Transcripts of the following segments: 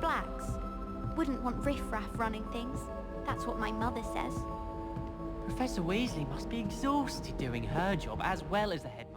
blacks. Wouldn't want riff-raff running things. That's what my mother says. Professor Weasley must be exhausted doing her job as well as the headmaster.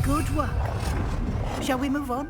Good work. Shall we move on?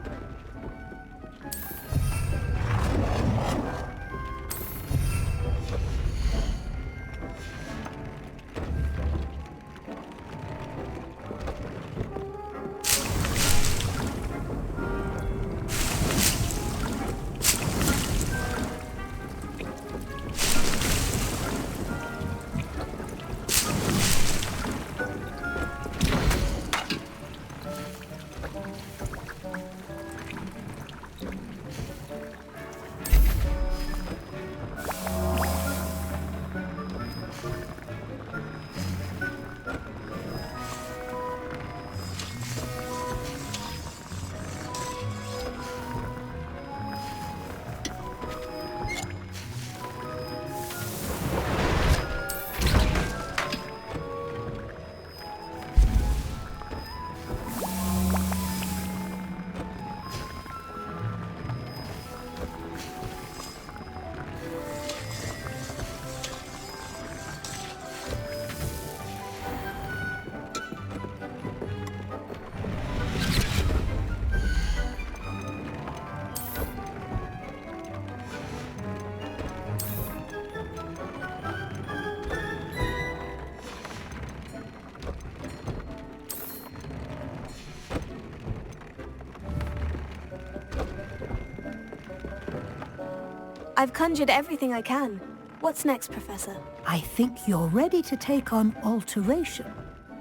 I've conjured everything I can. What's next, Professor? I think you're ready to take on alteration.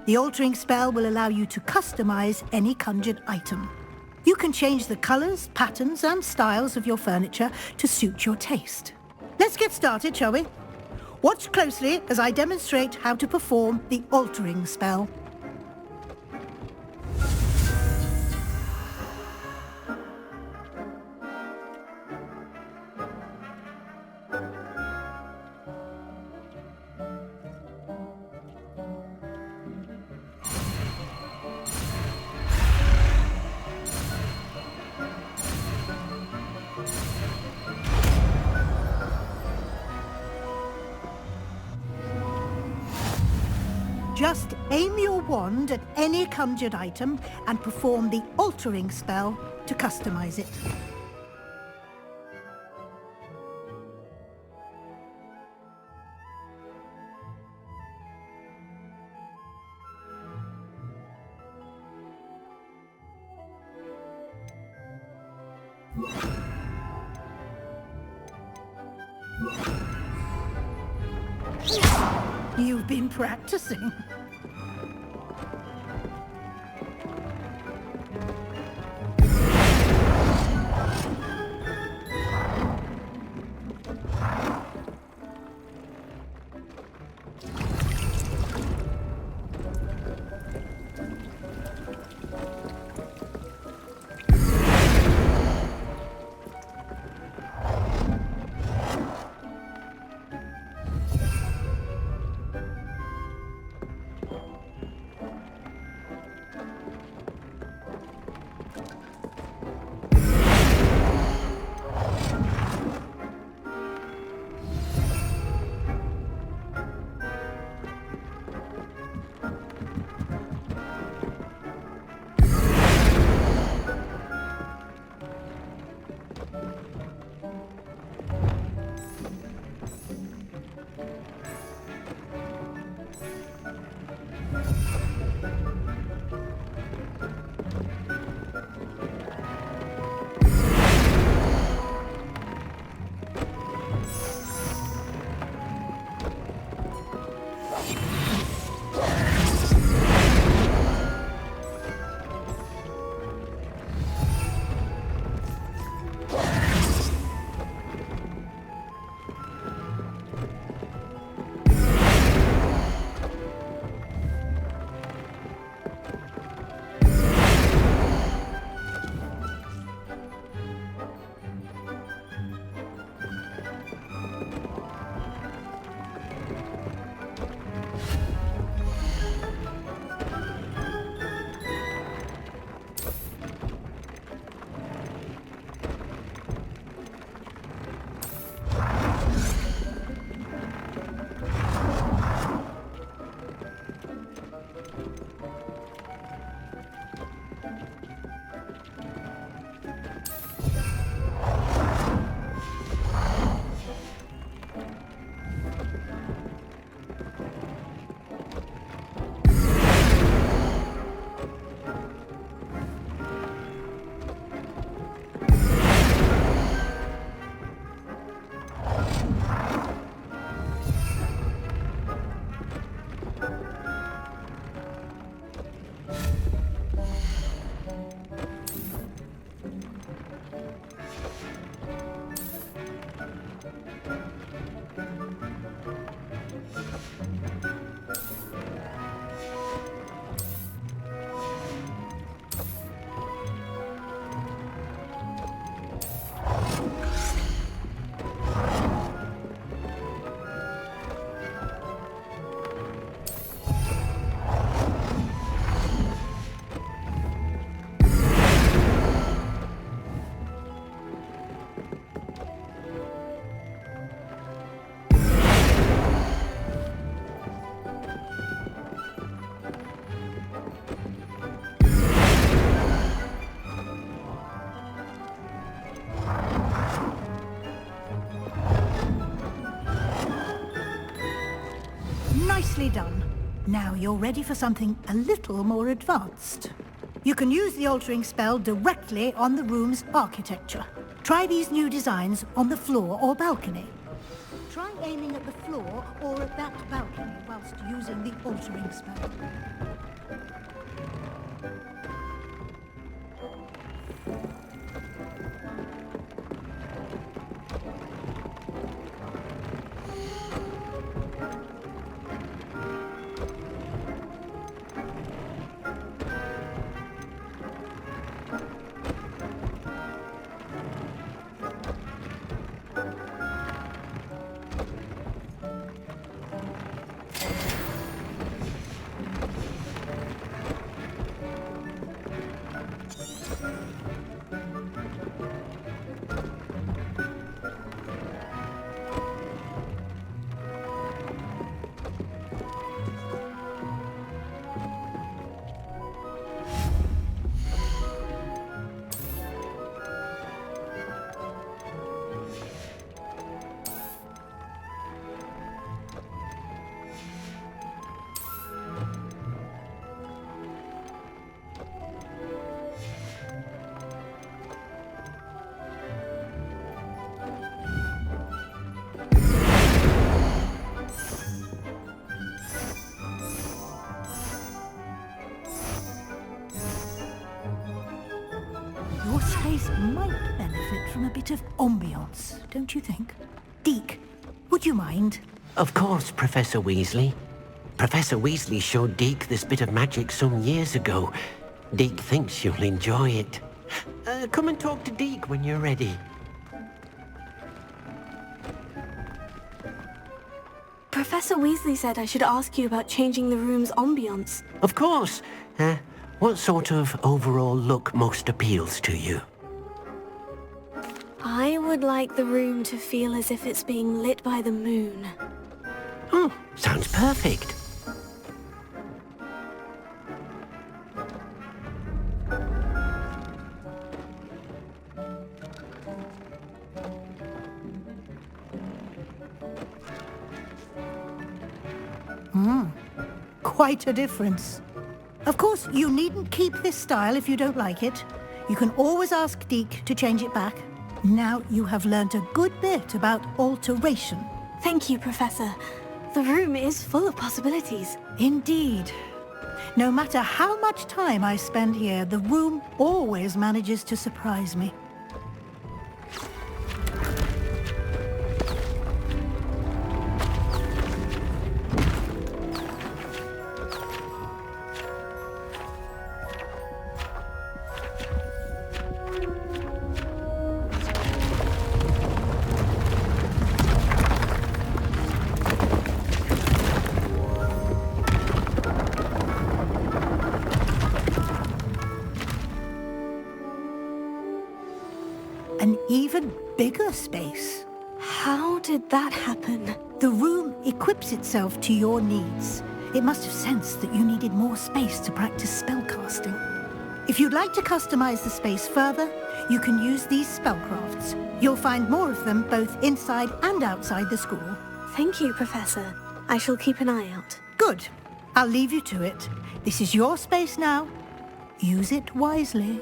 The altering spell will allow you to customize any conjured item. You can change the colors, patterns, and styles of your furniture to suit your taste. Let's get started, shall we? Watch closely as I demonstrate how to perform the altering spell. Just Aim your wand at any conjured item and perform the altering spell to customize it. You've been practicing. Nicely done. Now you're ready for something a little more advanced. You can use the altering spell directly on the room's architecture. Try these new designs on the floor or balcony. Try aiming at the floor or at that balcony whilst using the altering spell. Your space might benefit from a bit of ambiance, don't you think? Deke, would you mind? Of course, Professor Weasley. Professor Weasley showed Deke this bit of magic some years ago. Deke thinks you'll enjoy it. Come and talk to Deke when you're ready. Professor Weasley said I should ask you about changing the room's ambiance. Of course. What sort of overall look most appeals to you? I would like the room to feel as if it's being lit by the moon. Oh, sounds perfect. Quite a difference. Of course, you needn't keep this style if you don't like it. You can always ask Deke to change it back. Now you have learnt a good bit about alteration. Thank you, Professor. The room is full of possibilities. Indeed. No matter how much time I spend here, the room always manages to surprise me. An even bigger space. How did that happen? The room equips itself to your needs. It must have sensed that you needed more space to practice spellcasting. If you'd like to customize the space further, you can use these spellcrafts. You'll find more of them both inside and outside the school. Thank you, Professor. I shall keep an eye out. Good. I'll leave you to it. This is your space now. Use it wisely.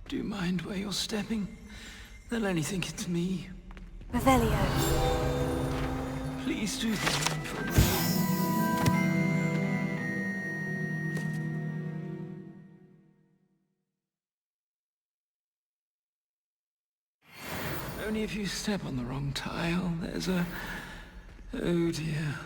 Do you mind where you're stepping? They'll only think it's me. Revelio. Please do the room for me. if you step on the wrong tile, there's a... Oh dear.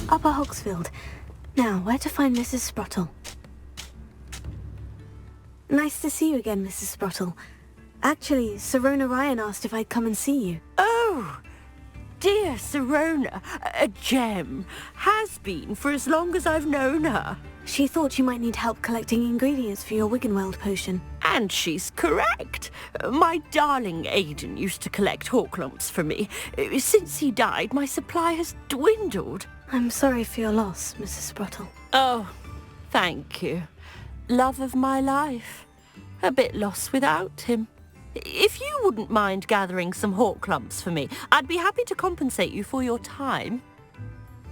Upper Hogsfield. Now, where to find Mrs. Sprottle? Nice to see you again, Mrs. Sprottle. Actually, Sirona Ryan asked if I'd come and see you. Oh, dear Sirona, a gem. Has been for as long as I've known her. She thought you might need help collecting ingredients for your Wiggenweld potion. And she's correct. My darling Aidan used to collect Horklumps for me. Since he died, my supply has dwindled. I'm sorry for your loss, Mrs. Sprottle. Oh, thank you. Love of my life. A bit lost without him. If you wouldn't mind gathering some Horklumps for me, I'd be happy to compensate you for your time.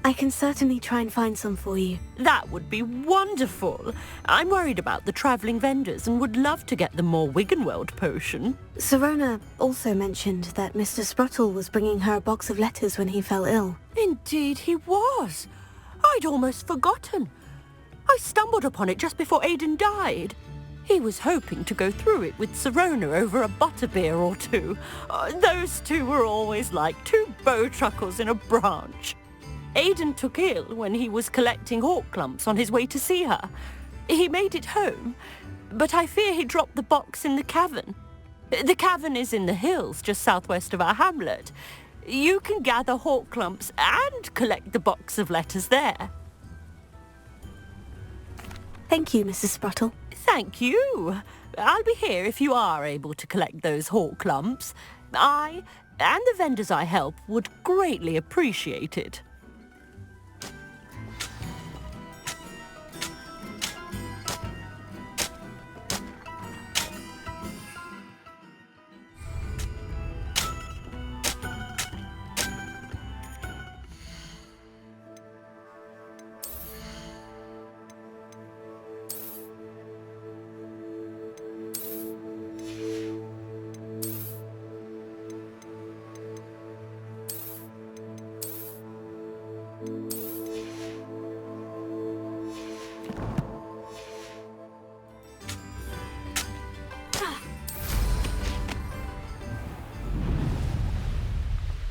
I can certainly try and find some for you. That would be wonderful. I'm worried about the travelling vendors and would love to get them more Wiggenweld potion. Sirona also mentioned that Mr. Sprottle was bringing her a box of letters when he fell ill. Indeed he was. I'd almost forgotten. I stumbled upon it just before Aidan died. He was hoping to go through it with Sirona over a butterbeer or two. Those two were always like two bowtruckles in a branch. Aidan took ill when he was collecting Horklumps on his way to see her. He made it home, but I fear he dropped the box in the cavern. The cavern is in the hills just southwest of our hamlet. You can gather Horklumps and collect the box of letters there. Thank you, Mrs. Sprottle. Thank you. I'll be here if you are able to collect those Horklumps. I and the vendors I help would greatly appreciate it.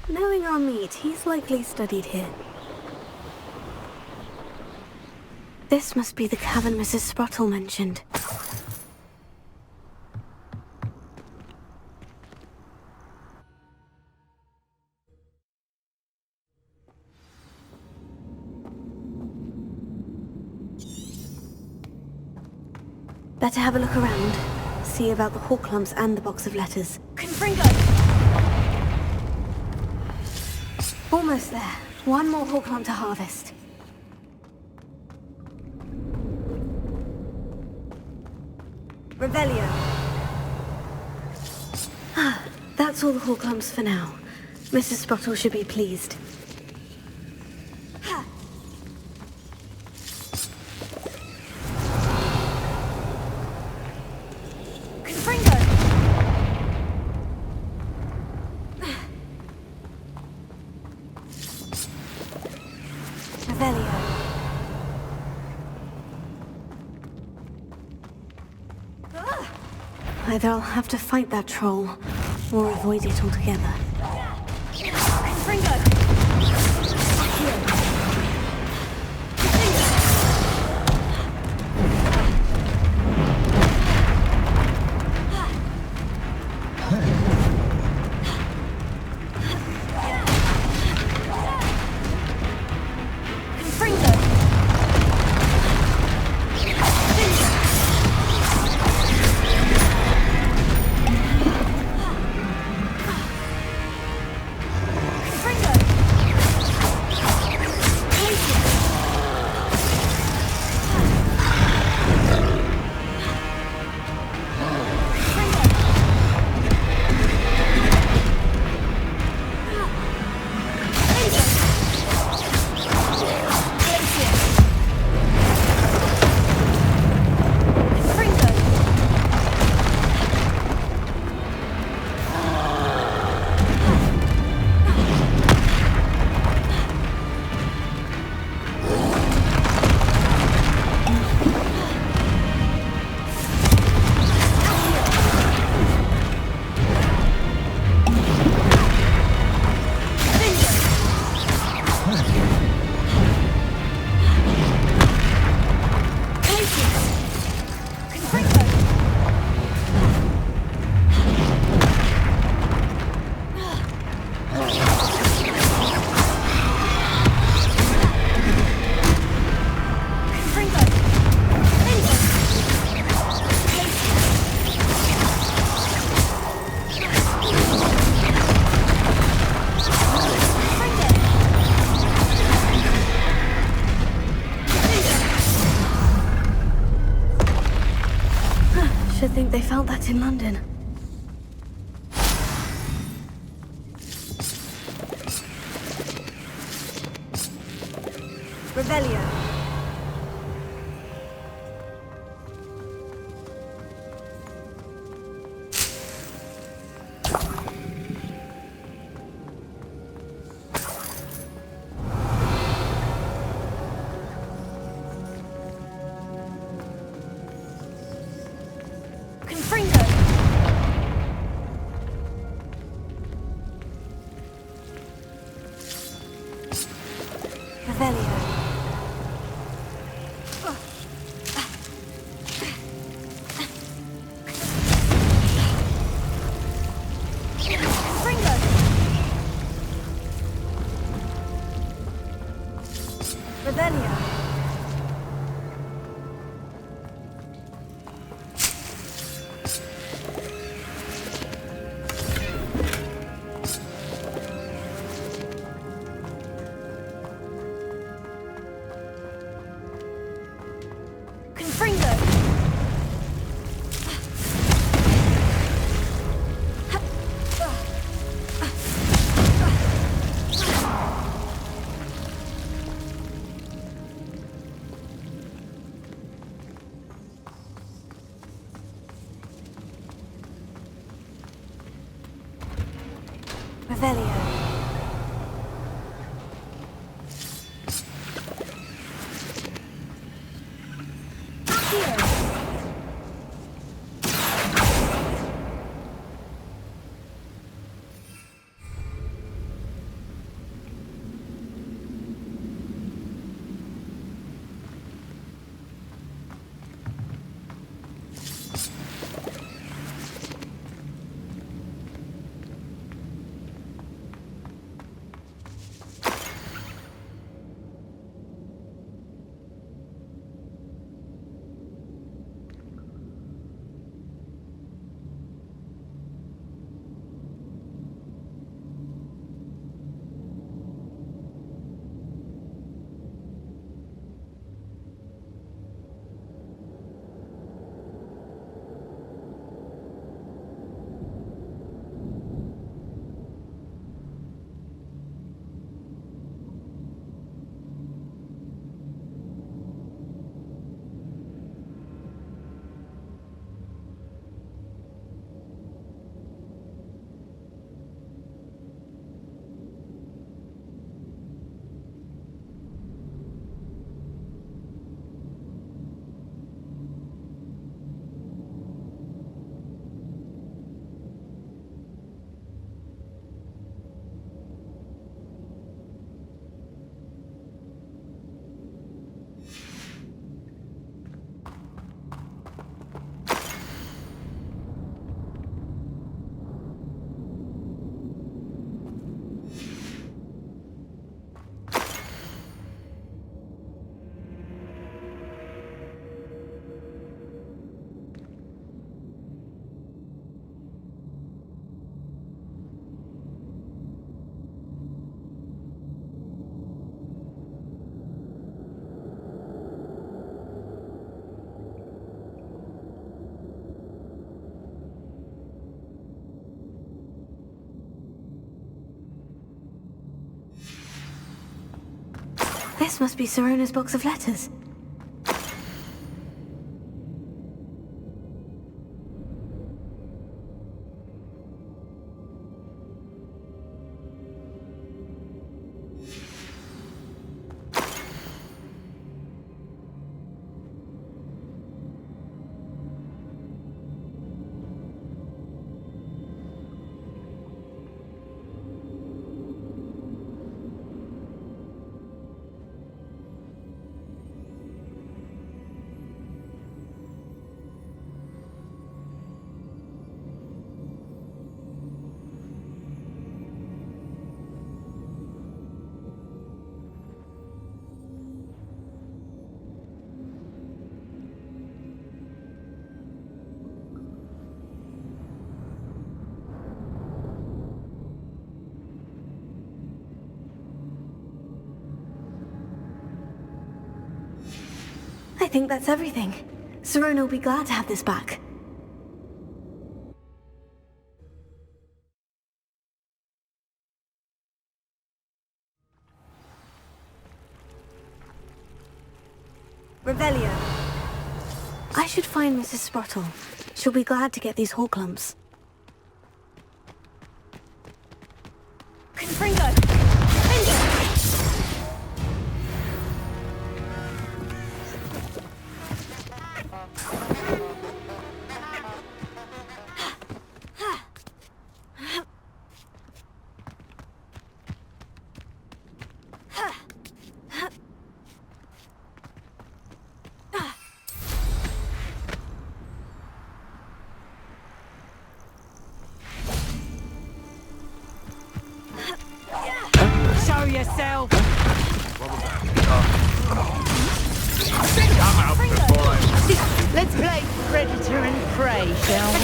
Knowing our meat, he's likely studied here. This must be the cavern Mrs. Sprottle mentioned. Better have a look around. See about the Horklumps and the box of letters. Confringo! Almost there. One more Horklump to harvest. Revelio. That's all the hall clumps for now. Mrs. Sprottle should be pleased. Either I'll have to fight that troll, or avoid it altogether. Should think they found that in London. Revelio. Revelio. This must be Sirona's box of letters. I think that's everything. Sirona will be glad to have this back. Revelio. I should find Mrs. Sprottle. She'll be glad to get these Horklumps. Confringo! Show yourself! Come out before I... Let's play predator and prey, shall we?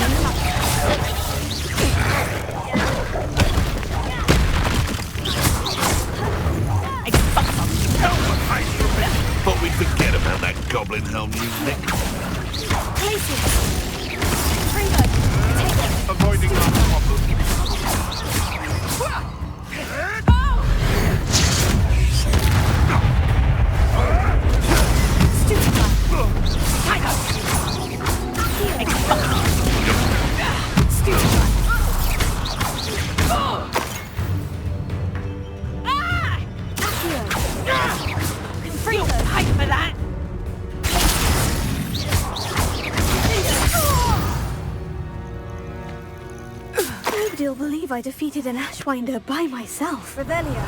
But we forget about that goblin helm music. Avoiding our problem. Nobody'll believe I defeated an Ashwinder by myself. Revelio.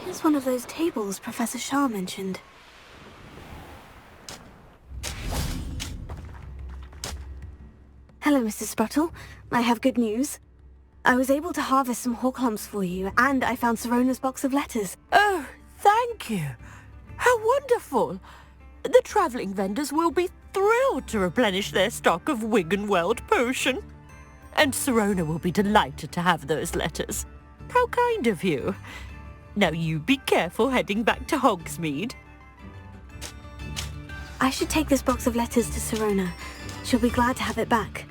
Here's one of those tables Professor Shah mentioned. Hello, Mrs. Sprottle. I have good news. I was able to harvest some Horklumps for you, and I found Sirona's box of letters. Oh, thank you. How wonderful. The travelling vendors will be thrilled to replenish their stock of Wiggenweld potion. And Sirona will be delighted to have those letters. How kind of you. Now you be careful heading back to Hogsmeade. I should take this box of letters to Sirona. She'll be glad to have it back.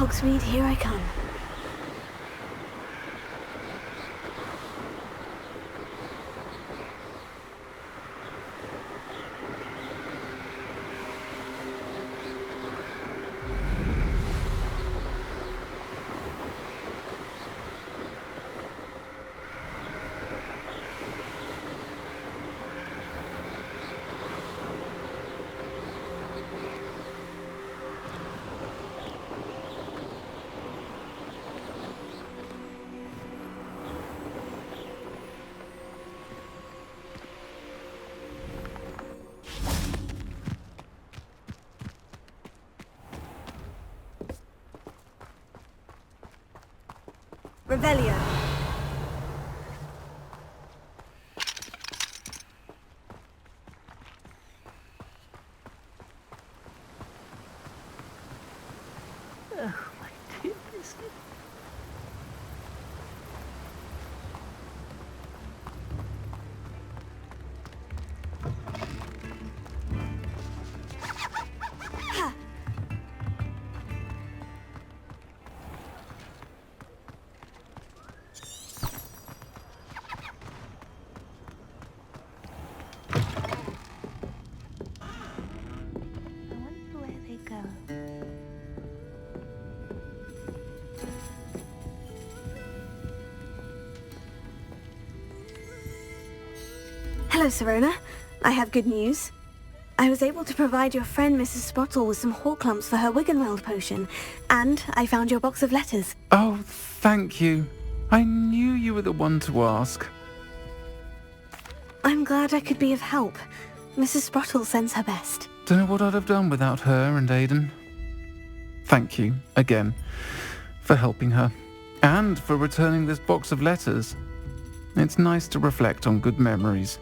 Hogsmeade, here I come. Revelio. Hello, Serona. I have good news. I was able to provide your friend Mrs. Sprottle with some Horklumps for her Wiggenweld potion, and I found your box of letters. Oh, thank you. I knew you were the one to ask. I'm glad I could be of help. Mrs. Sprottle sends her best. Don't know what I'd have done without her and Aidan. Thank you, again, for helping her, and for returning this box of letters. It's nice to reflect on good memories.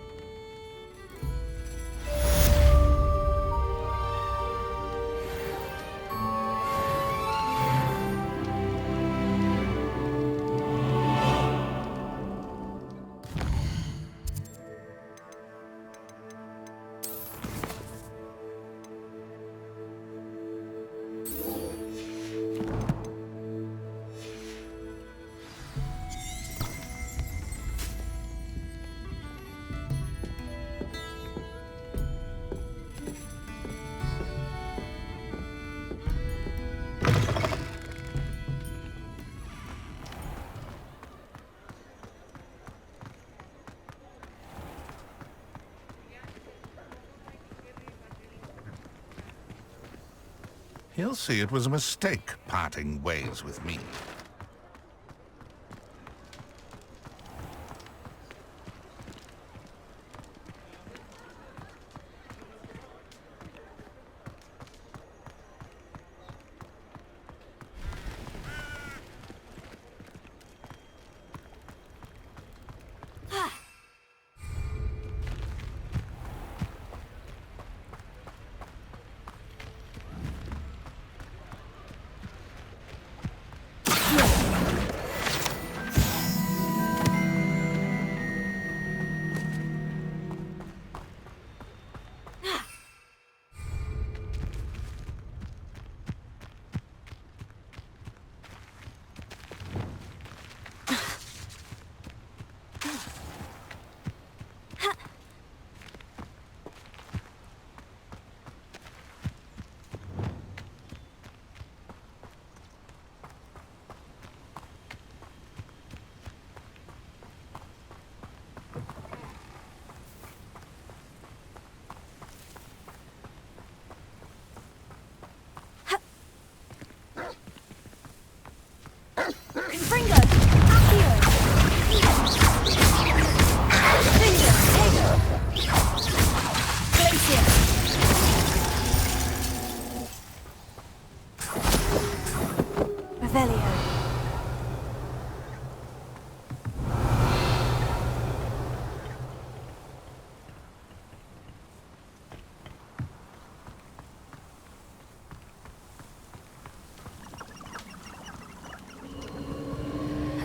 He'll see it was a mistake parting ways with me.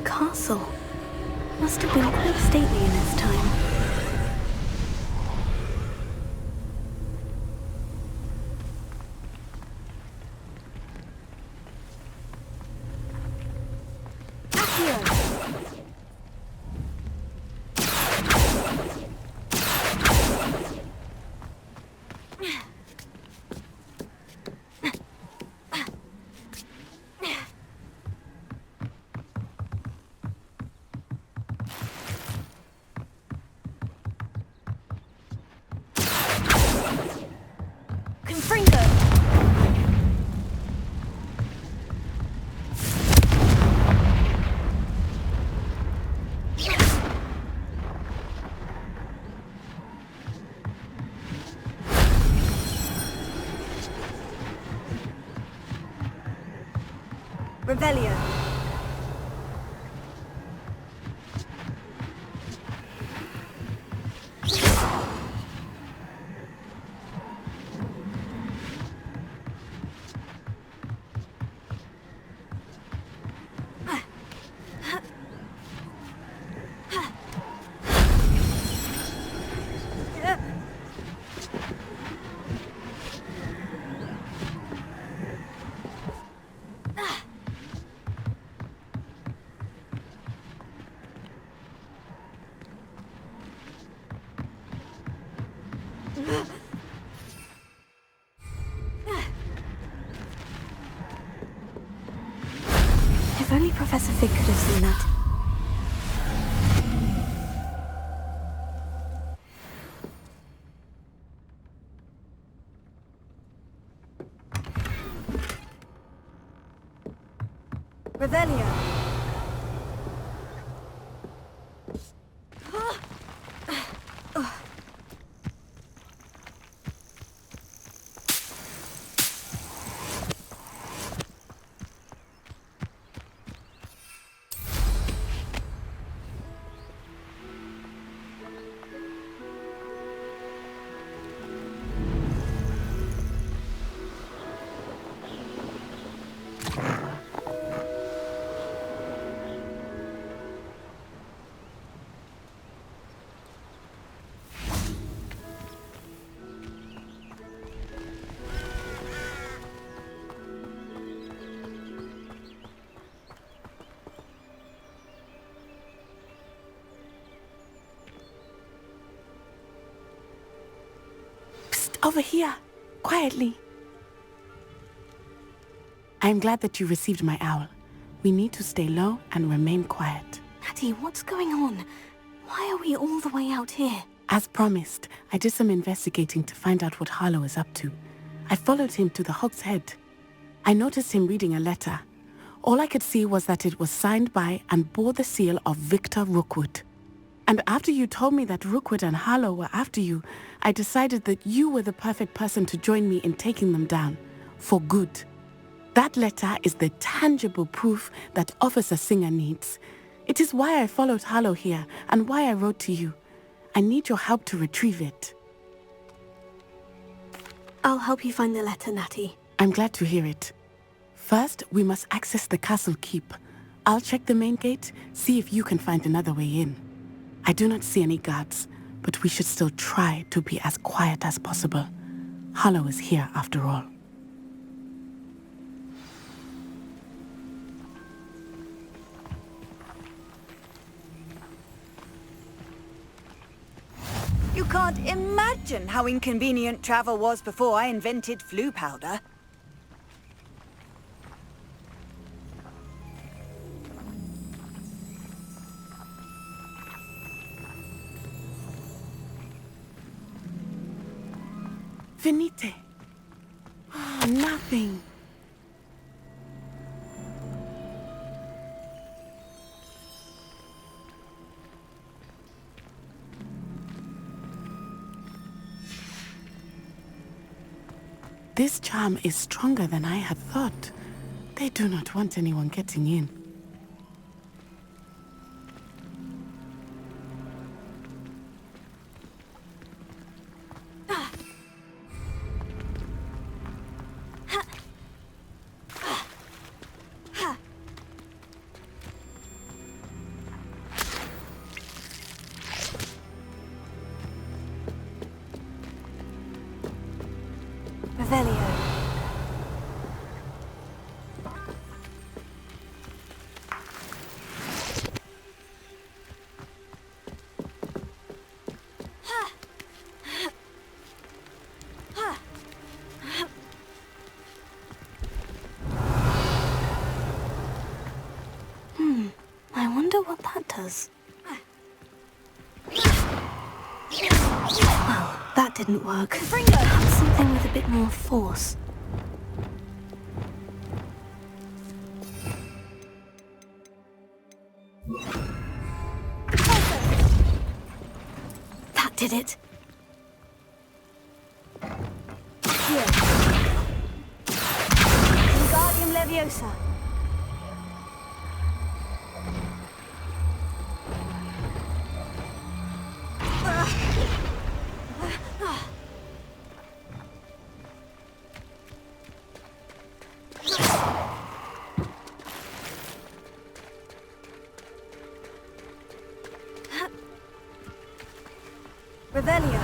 Castle. Must have been quite stately in its time. Revelio. If only Professor Fig could have seen that. Revelio. Over here, quietly. I am glad that you received my owl. We need to stay low and remain quiet. Natty, what's going on? Why are we all the way out here? As promised, I did some investigating to find out what Harlow is up to. I followed him to the Hog's Head. I noticed him reading a letter. All I could see was that it was signed by and bore the seal of Victor Rookwood. And after you told me that Rookwood and Harlow were after you, I decided that you were the perfect person to join me in taking them down. For good. That letter is the tangible proof that Officer Singer needs. It is why I followed Harlow here and why I wrote to you. I need your help to retrieve it. I'll help you find the letter, Natty. I'm glad to hear it. First, we must access the castle keep. I'll check the main gate, see if you can find another way in. I do not see any guards, but we should still try to be as quiet as possible. Harlow is here after all. You can't imagine how inconvenient travel was before I invented flu powder. Venite. Oh, nothing. This charm is stronger than I had thought. They do not want anyone getting in. Revelio. I wonder what that does. Well, that didn't work. Perhaps something with a bit more force. That did it. Here. Wingardium Leviosa. Revelio.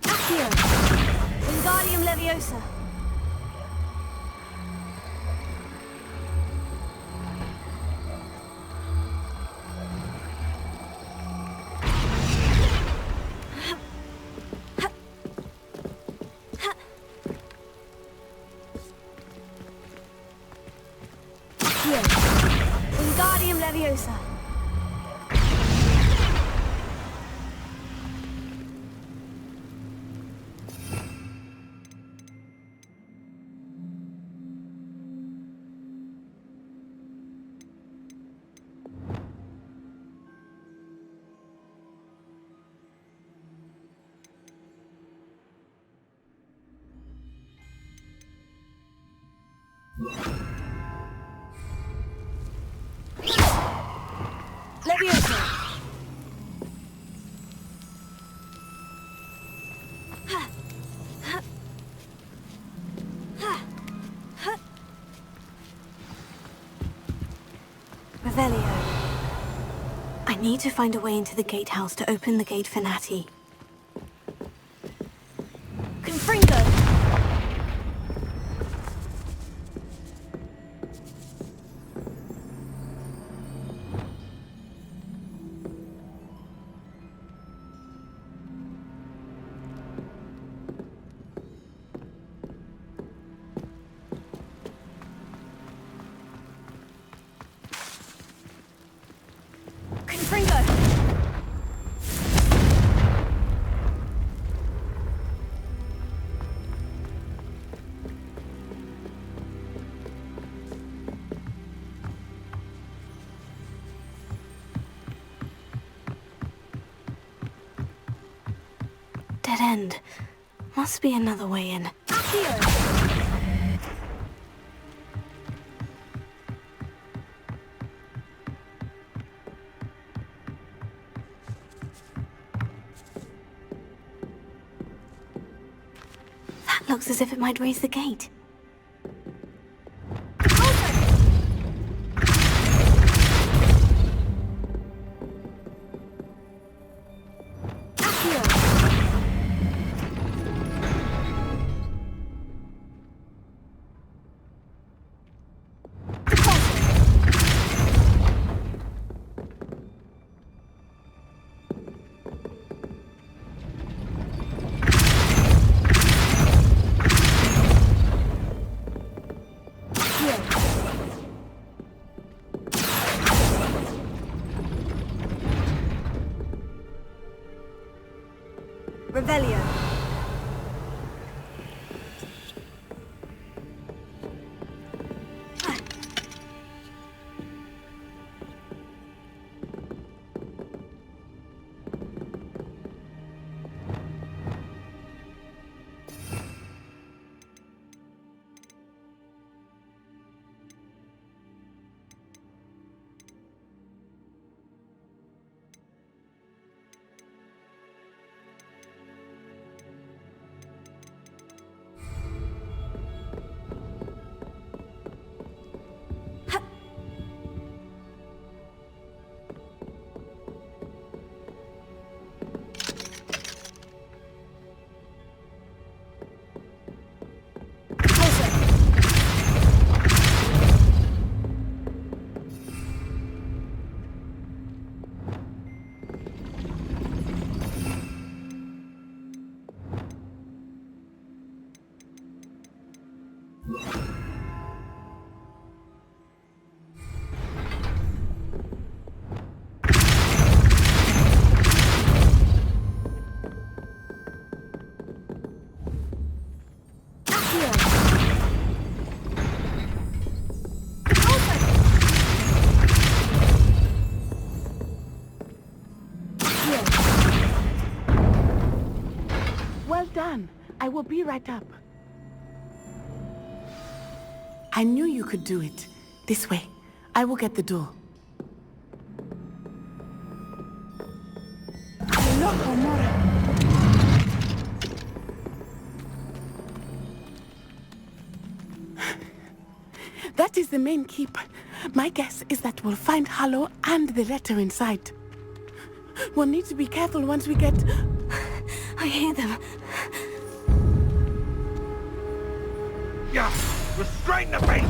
Accio. Wingardium Leviosa. Here. Wingardium Leviosa. Leviosa. Revelio. I need to find a way into the gatehouse to open the gate for Natty. Confringo. Dead end. Must be another way in. That looks as if it might raise the gate. Revelio. Well done. I will be right up. I knew you could do it. This way. I will get the door. Loco, Mora. That is the main keep. My guess is that we'll find Hallow and the letter inside. We'll need to be careful once we get... I hear them. Restrain the beast!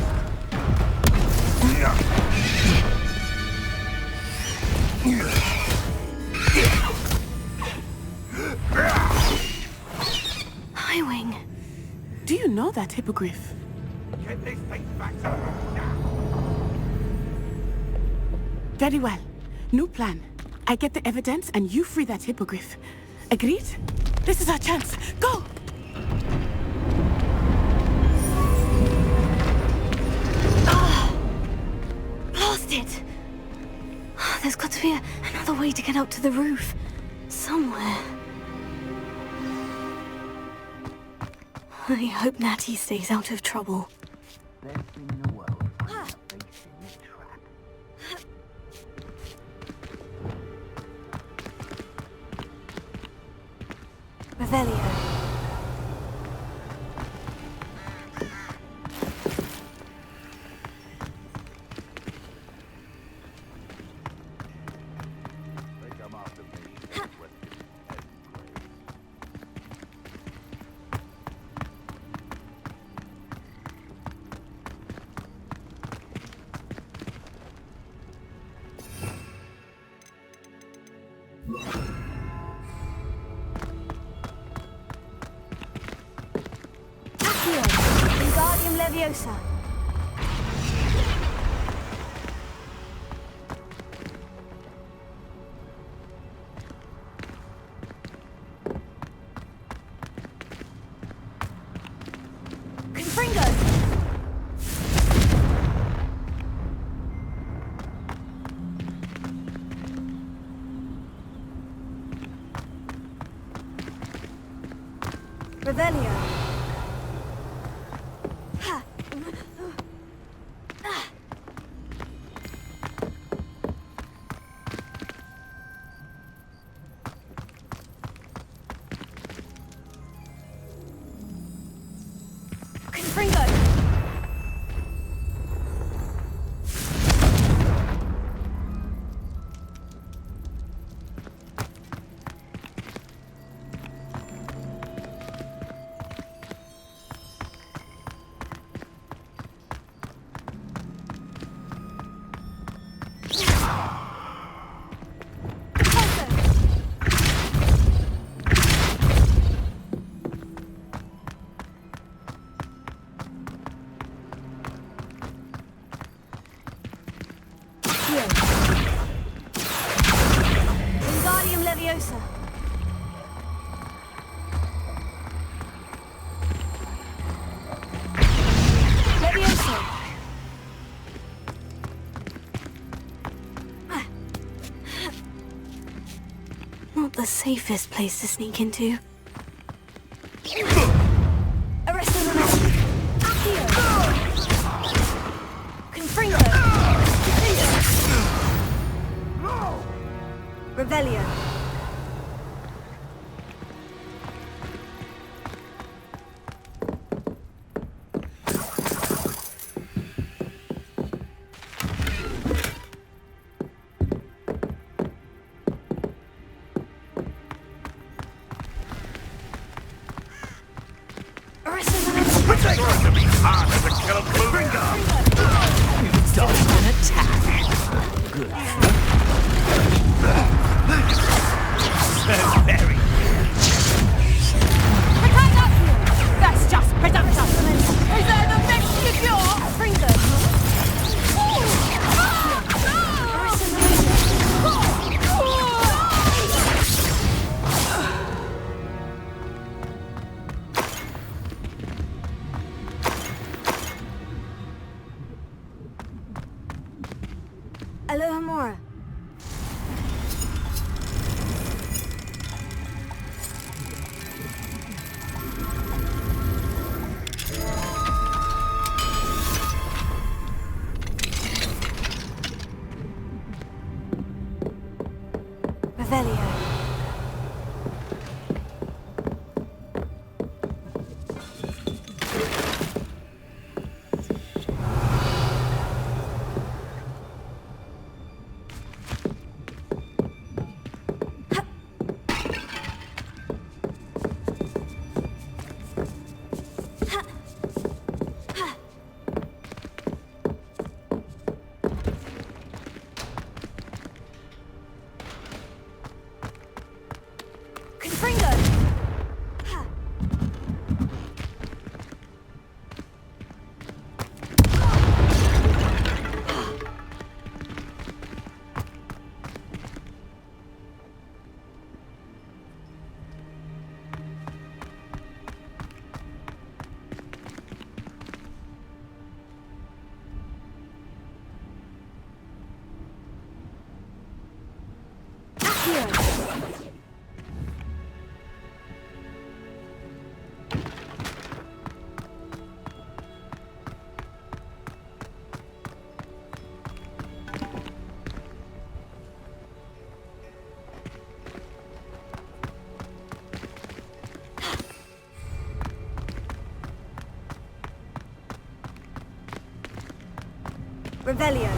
Highwing. Do you know that hippogriff? Get this thing back to now! Very well. New plan. I get the evidence and you free that hippogriff. Agreed? This is our chance. Go! Blast it! There's got to be another way to get up to the roof. Somewhere. I hope Natty stays out of trouble. Revelio. Wingardium Leviosa. Confringo. Revelio. Confringo. Wingardium Leviosa. Leviosa. Not the safest place to sneak into. Arresto Momenti. Accio. Confringo. Revelio. It's going to be harder to kill a blue finger! Dodged an attack. Good. So very That's just presumptuous. Is there the best secure? Fringo. Alohomora. Revelio. Revelio.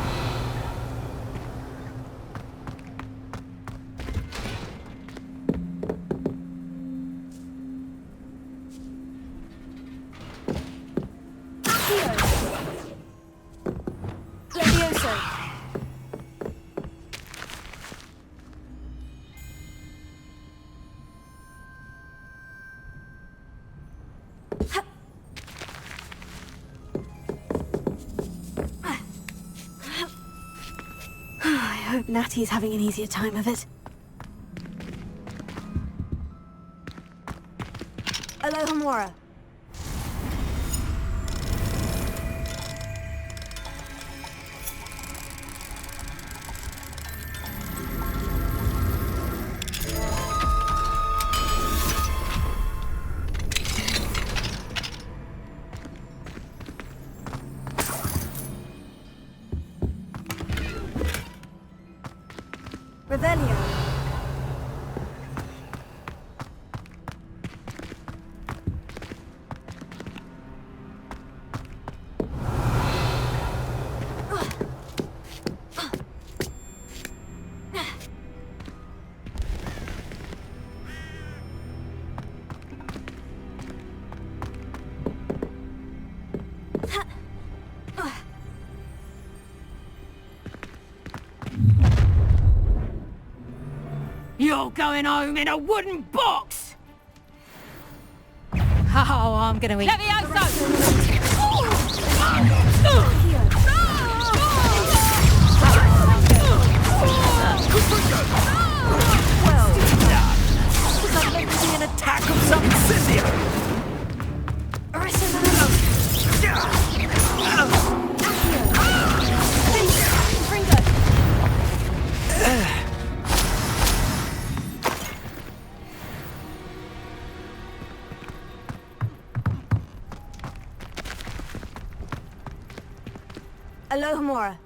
I hope Natty's having an easier time of it. Alohomora. Revelio. You're going home in a wooden box! Oh, I'm gonna eat. Was that meant to be an attack of some Scythia? Alohomora.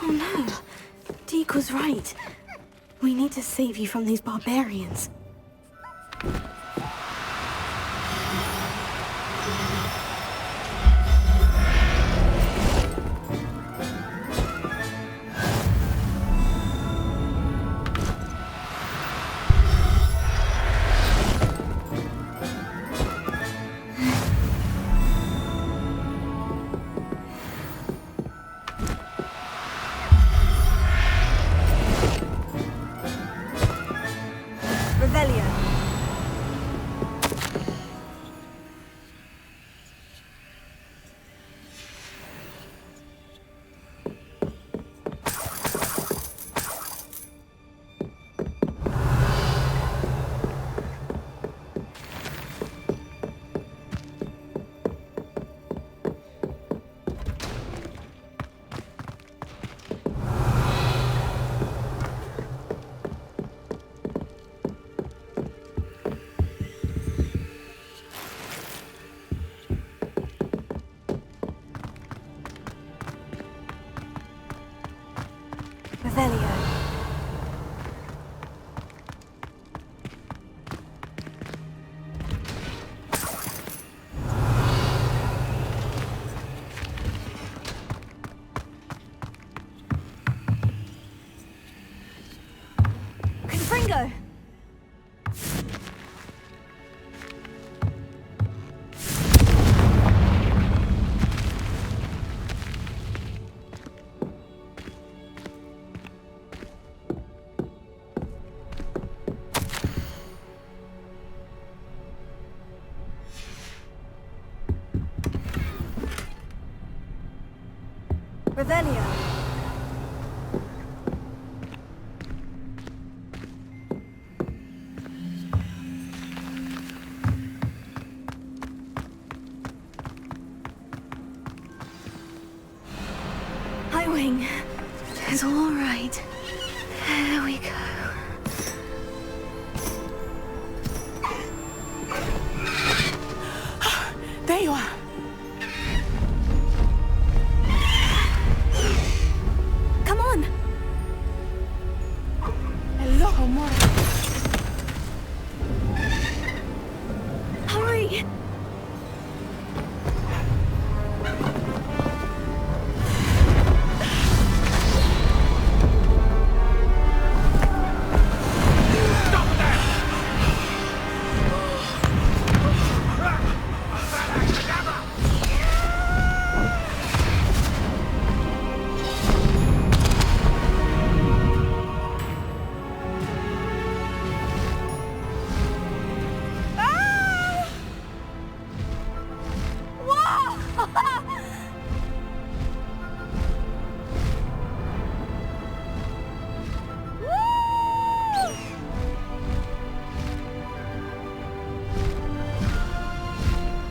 Oh no. Deke was right. We need to save you from these barbarians. Revelio. Revelio. Confringo. Revelio. Highwing. It's all right. There we go. There you are. Come on. Hello, Homura. Hurry.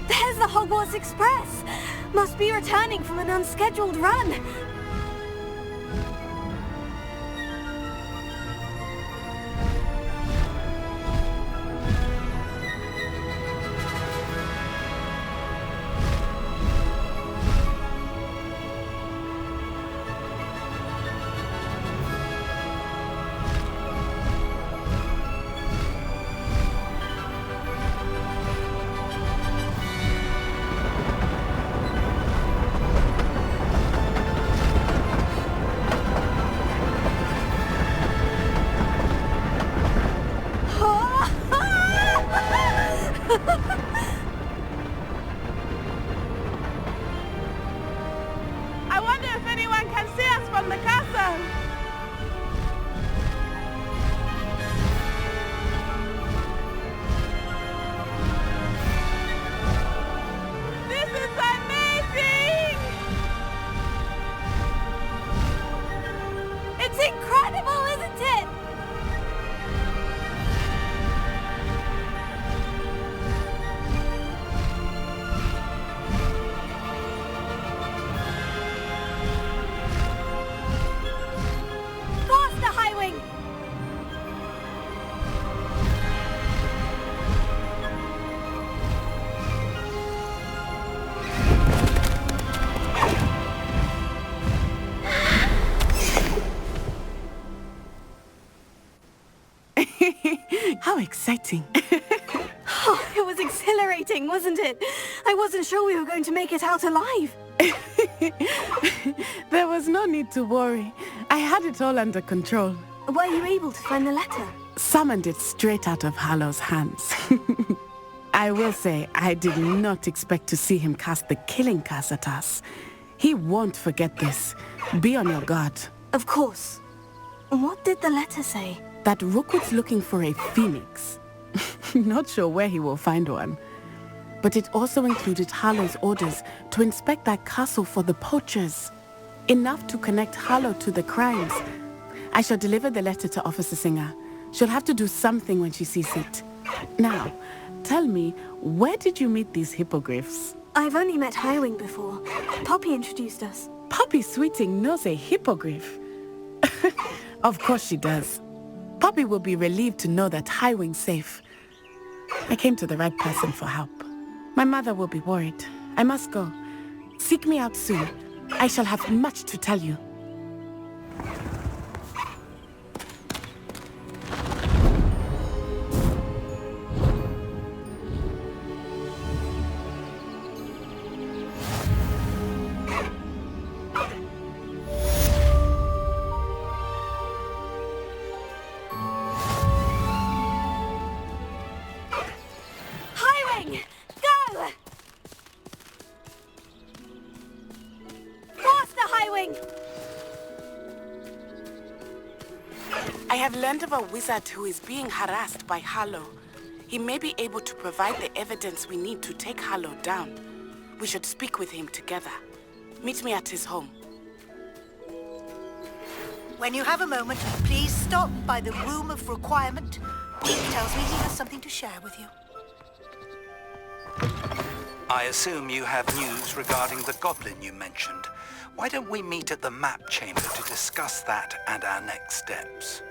There's the Hogwarts Express. Must be returning from an unscheduled run. I wonder if anyone can see us from the castle. This is amazing! It's incredible, isn't it? Faster, Highwing! How exciting. Oh, it was exhilarating, wasn't it? I wasn't sure we were going to make it out alive. There was no need to worry. I had it all under control. Were you able to find the letter? Summoned it straight out of Hallow's hands. I will say, I did not expect to see him cast the killing curse at us. He won't forget this. Be on your guard. Of course. What did the letter say? That Rookwood's looking for a phoenix. Not sure where he will find one. But it also included Hallow's orders to inspect that castle for the poachers. Enough to connect Hallow to the crimes. I shall deliver the letter to Officer Singer. She'll have to do something when she sees it. Now, tell me, where did you meet these hippogriffs? I've only met Highwing before. Poppy introduced us. Poppy Sweeting knows a hippogriff. Of course she does. Poppy will be relieved to know that Highwing's safe. I came to the right person for help. My mother will be worried. I must go. Seek me out soon. I shall have much to tell you. Highwing! Go! Faster, Highwing! I have learned of a wizard who is being harassed by Hallow. He may be able to provide the evidence we need to take Hallow down. We should speak with him together. Meet me at his home. When you have a moment, please stop by the Room of Requirement. Deek tells me he has something to share with you. I assume you have news regarding the goblin you mentioned. Why don't we meet at the map chamber to discuss that and our next steps?